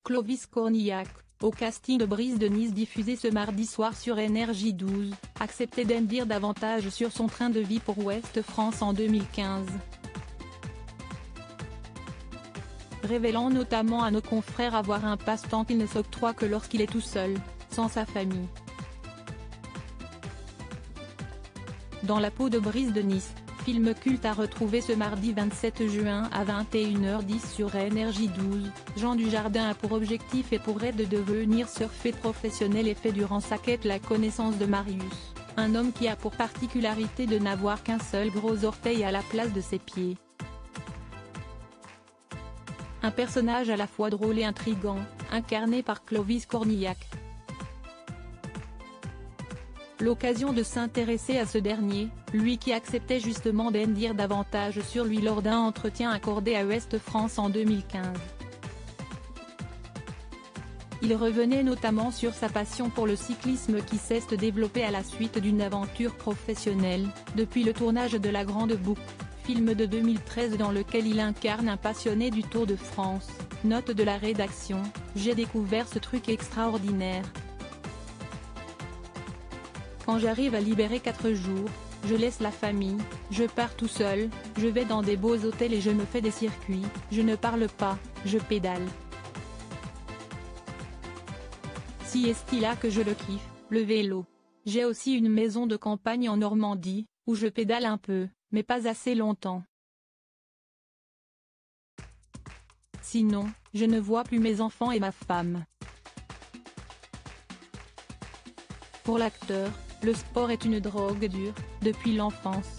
Clovis Cornillac, au casting de Brise de Nice diffusé ce mardi soir sur Énergie 12, acceptait d'en dire davantage sur son train de vie pour Ouest France en 2015. Révélant notamment à nos confrères avoir un passe-temps qu'il ne s'octroie que lorsqu'il est tout seul, sans sa famille. Dans la peau de Brise de Nice, film culte à retrouver ce mardi 27 juin à 21h10 sur Énergie 12, Jean Dujardin a pour objectif et pour rêve de devenir surfeur professionnel et fait durant sa quête la connaissance de Marius, un homme qui a pour particularité de n'avoir qu'un seul gros orteil à la place de ses pieds. Un personnage à la fois drôle et intrigant, incarné par Clovis Cornillac. L'occasion de s'intéresser à ce dernier, lui qui acceptait justement d'en dire davantage sur lui lors d'un entretien accordé à Ouest France en 2015. Il revenait notamment sur sa passion pour le cyclisme qui s'est développée à la suite d'une aventure professionnelle, depuis le tournage de La Grande Boucle, film de 2013 dans lequel il incarne un passionné du Tour de France. Note de la rédaction, j'ai découvert ce truc extraordinaire. Quand j'arrive à libérer 4 jours, je laisse la famille, je pars tout seul, je vais dans des beaux hôtels et je me fais des circuits, je ne parle pas, je pédale. Si est-il là que je le kiffe, le vélo. J'ai aussi une maison de campagne en Normandie, où je pédale un peu, mais pas assez longtemps. Sinon, je ne vois plus mes enfants et ma femme. Pour l'acteur, le sport est une drogue dure, depuis l'enfance.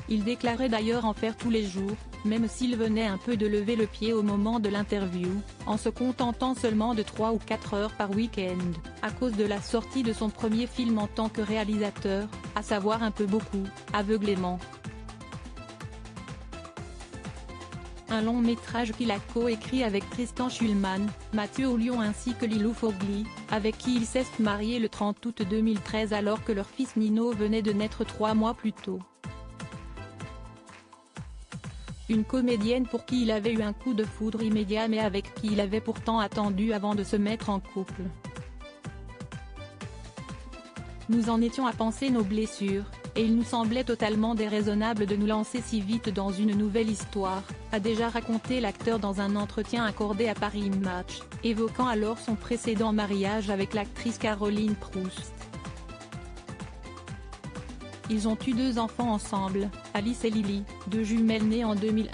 Il déclarait d'ailleurs en faire tous les jours, même s'il venait un peu de lever le pied au moment de l'interview, en se contentant seulement de 3 ou 4 heures par week-end, à cause de la sortie de son premier film en tant que réalisateur, à savoir Un peu beaucoup, Aveuglément. Un long métrage qu'il a coécrit avec Tristan Schulman, Mathieu Oulion ainsi que Lilou Fogli, avec qui il s'est marié le 30 août 2013 alors que leur fils Nino venait de naître 3 mois plus tôt. Une comédienne pour qui il avait eu un coup de foudre immédiat mais avec qui il avait pourtant attendu avant de se mettre en couple. Nous en étions à penser nos blessures, et il nous semblait totalement déraisonnable de nous lancer si vite dans une nouvelle histoire, a déjà raconté l'acteur dans un entretien accordé à Paris Match, évoquant alors son précédent mariage avec l'actrice Caroline Proust. Ils ont eu 2 enfants ensemble, Alice et Lily, 2 jumelles nées en 2001.